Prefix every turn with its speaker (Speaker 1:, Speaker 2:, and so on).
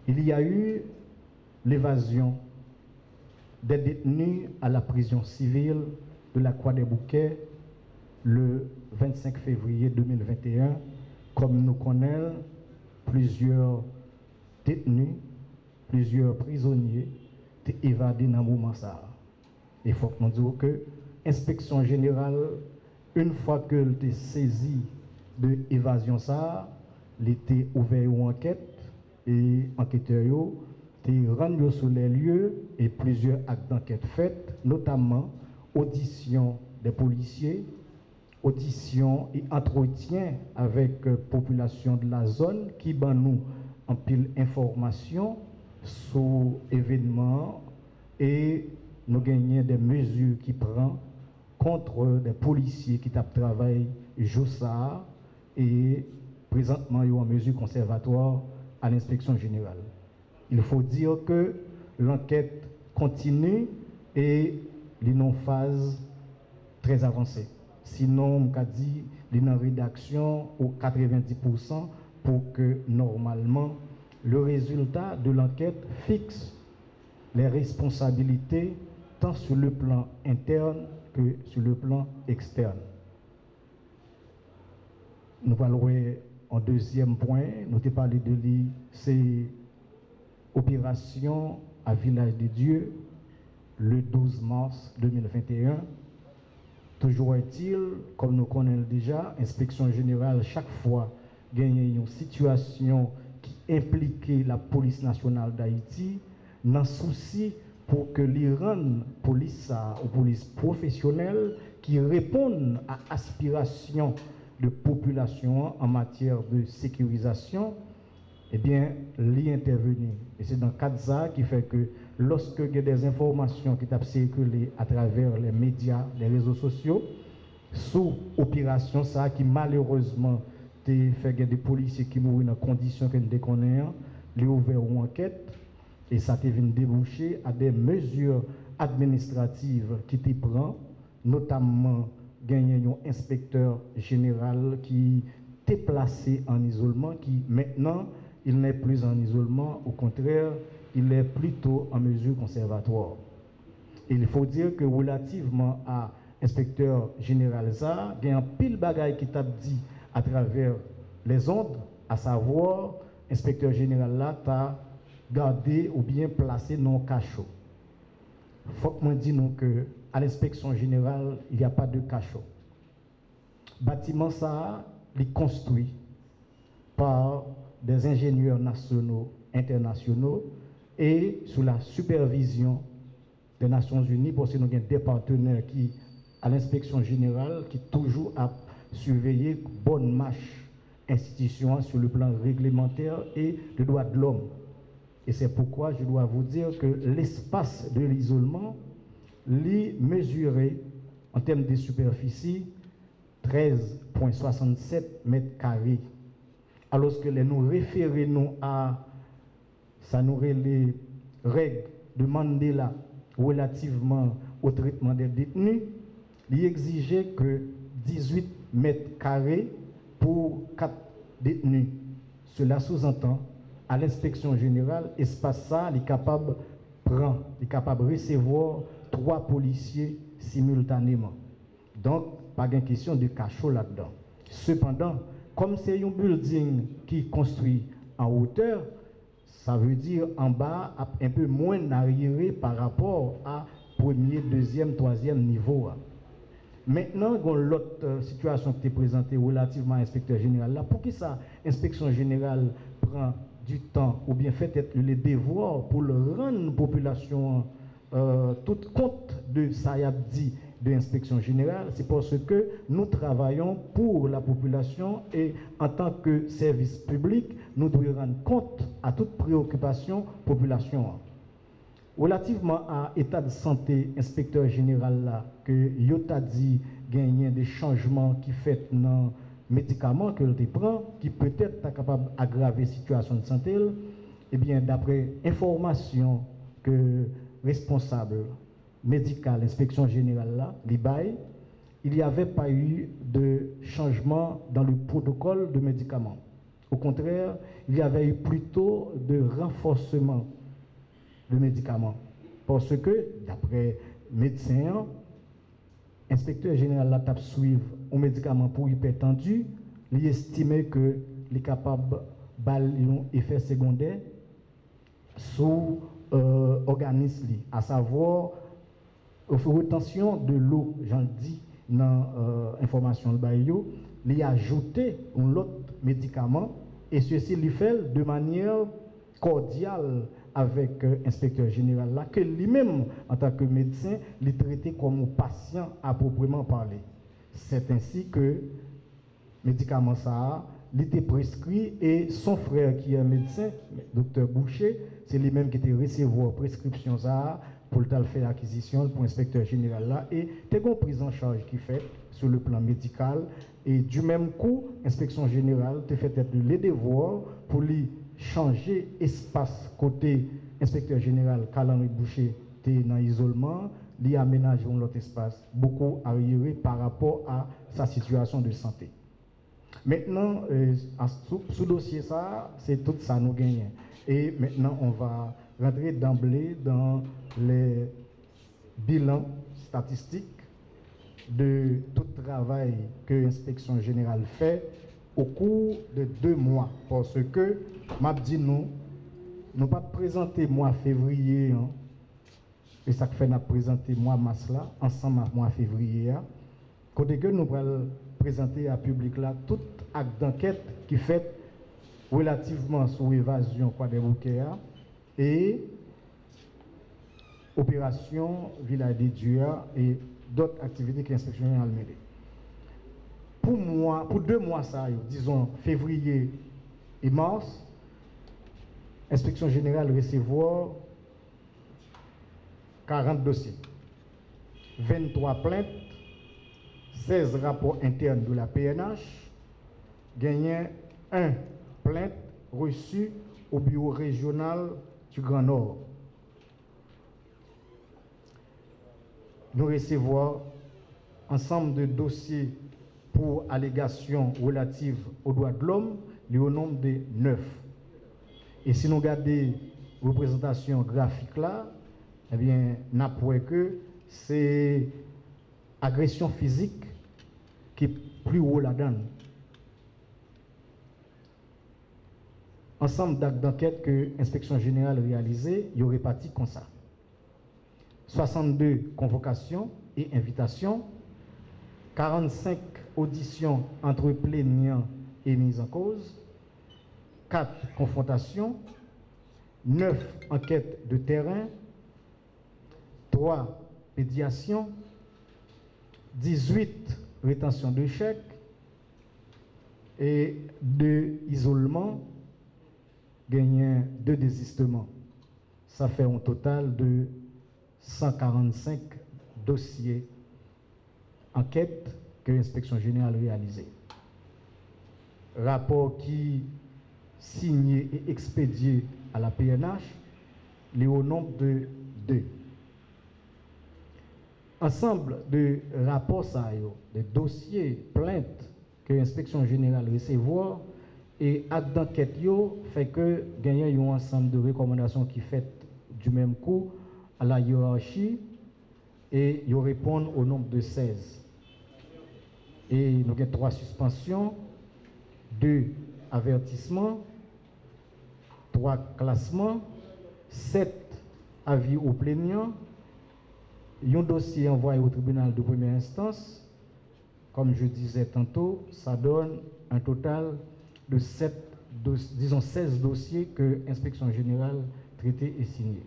Speaker 1: Il y a eu l'évasion des détenus à la prison civile de la Croix-des-Bouquets le 25 février 2021. Comme nous connaissons, plusieurs détenus, plusieurs prisonniers ont évadé dans le moment ça. Il faut que nous disions que l'inspection générale, une fois qu'elle était saisie de l'évasion ça, elle était ouvert une enquête et enquêteurs étaient rendus sur les lieux et plusieurs actes d'enquête faits, notamment audition des policiers, audition et entretien avec la population de la zone qui ban nous en pile information sur l'événement et nous gagnons des mesures qui prennent contre des policiers qui travaillent jour ça et présentement ils ont en mesure conservatoire à l'inspection générale. Il faut dire que l'enquête continue et il est en phase très avancée. Sinon, on a dit qu'il y a une rédaction au 90% pour que normalement le résultat de l'enquête fixe les responsabilités tant sur le plan interne que sur le plan externe. Nous parlerons en deuxième point, nous avons parlé de lui, c'est opération à Village de Dieu le 12 mars 2021. Toujours est-il, comme nous connaissons déjà, inspection générale, chaque fois, gagne une situation qui impliquait la police nationale d'Haïti, dans souci pour que l'Iran, police ou police professionnelle, qui répondent à aspiration de population en matière de sécurisation, eh bien, l'y intervenir. Et c'est dans le cadre de ça qui fait que lorsque il y a des informations qui ont circulé à travers les médias, les réseaux sociaux, sous opération ça qui malheureusement fait des policiers qui mourent dans des conditions que nous connaissons, les ouvert une enquête et ça te vient déboucher à des mesures administratives qui te prend, notamment gagner un inspecteur général qui t'est placé en isolement, qui maintenant il n'est plus en isolement, au contraire, il est plutôt en mesure conservatoire. Il faut dire que relativement à l'inspecteur général ça, il y a un pile bagaille qui t'a dit à travers les ondes, à savoir, l'inspecteur général là t'a gardé ou bien placé non cachot. Il faut que moi dise que à l'inspection générale, il n'y a pas de cachot. Bâtiment ça, il est construit par des ingénieurs nationaux, internationaux et sous la supervision des Nations Unies, parce que nous avons des partenaires qui, à l'inspection générale, qui toujours a surveillé bonne marche institution sur le plan réglementaire et de droits de l'homme. Et c'est pourquoi je dois vous dire que l'espace de l'isolement, l'est mesuré en termes de superficie 13,67 mètres carrés. Alors que nous référons à ça nous les règles de Mandela relativement au traitement des détenus, il exigeait que 18 mètres carrés pour 4 détenus. Cela sous-entend à l'inspection générale, espace ça, il est capable de recevoir 3 policiers simultanément. Donc, pas de question de cachot là-dedans. Cependant, comme c'est un building qui est construit en hauteur, ça veut dire en bas un peu moins arriéré par rapport à premier, deuxième, troisième niveau. Maintenant, l'autre situation qui est présentée relativement à l'inspecteur général, là, pour qui ça, l'inspection générale prend du temps ou bien fait être les devoirs pour le rendre la population tout compte de ça y a dit de l'inspection générale, c'est parce que nous travaillons pour la population et en tant que service public, nous devons rendre compte à toute préoccupation population. Relativement à l'état de santé, inspecteur général là, que Yota dit gagner des changements qui fait dans médicaments que l'on prend, qui peut-être est capable d'aggraver la situation de santé, eh bien d'après information que responsable médical, inspection générale là, l'IBAI, il n'y avait pas eu de changement dans le protocole de médicaments. Au contraire, il y avait eu plutôt de renforcement de médicaments. Parce que, d'après médecins, l'inspecteur général la tape suivre un médicament pour hypertendu, il estimait que il est capable d'avoir un effet secondaire sur l'organisme, à savoir retention de l'eau, j'en dis dans l'information de Bayo, il a ajouté un autre médicament et ceci lui fait de manière cordiale avec l'inspecteur général là, que lui-même, en tant que médecin, il traitait comme un patient à proprement parler. C'est ainsi que le médicament ça il était prescrit et son frère qui est médecin, docteur Boucher, c'est lui-même qui était recevoir prescription ça pour le faire l'acquisition pour l'inspecteur général là et t'es une prise en charge qui fait sur le plan médical et du même coup, l'inspection générale te fait être les devoirs pour lui changer espace côté inspecteur général Calandre Boucher t'es dans l'isolement, lui aménager un autre espace beaucoup arriéré par rapport à sa situation de santé. Maintenant, sous dossier ça, c'est tout ça nous gagnons. Et maintenant, on va rentrer d'emblée dans les bilans statistiques de tout travail que l'inspection générale fait au cours de 2 mois. Parce que, m'a dit nous pas présenter mois février, hein, et ça fait nous présenter mois mars là, ensemble mois février. Côté que nous allons présenter à public là tout acte d'enquête qui fait relativement sur évasion quoi des bouquets et opération village des Dieux et d'autres activités que l'inspection générale mène. Pour 2 mois ça, disons février et mars, l'inspection générale recevoir 40 dossiers, 23 plaintes, 16 rapports internes de la PNH, gagné 1 plainte reçue au bureau régional du Grand Nord. Nous recevons ensemble de dossiers pour allégations relatives aux droits de l'homme, au nombre de 9. Et si nous regardons la représentation graphique là, eh bien, nous avons que c'est agression physique qui est plus haut là-dedans. Ensemble d'actes d'enquête que l'inspection générale a réalisé, il y aurait parti comme ça. 62 convocations et invitations, 45 auditions entre plaignants et mises en cause, 4 confrontations, 9 enquêtes de terrain, 3 médiations, 18 rétentions de chèques et 2 isolements, gagnant 2 désistements. Ça fait un total de 145 dossiers enquêtes que l'inspection générale a réalisé. Rapport qui signé et expédié à la PNH, il est au nombre de 2. Ensemble de rapports, de dossiers, plaintes que l'inspection générale recevoir et acte d'enquête fait que gagner un ensemble de recommandations qui fait du même coup à la hiérarchie et ils répondent au nombre de 16. Et nous avons 3 suspensions, 2 avertissements, 3 classements, 7 avis aux plaignants, un dossier envoyé au tribunal de première instance. Comme je disais tantôt, ça donne un total de 16 dossiers que l'inspection générale traité et signé.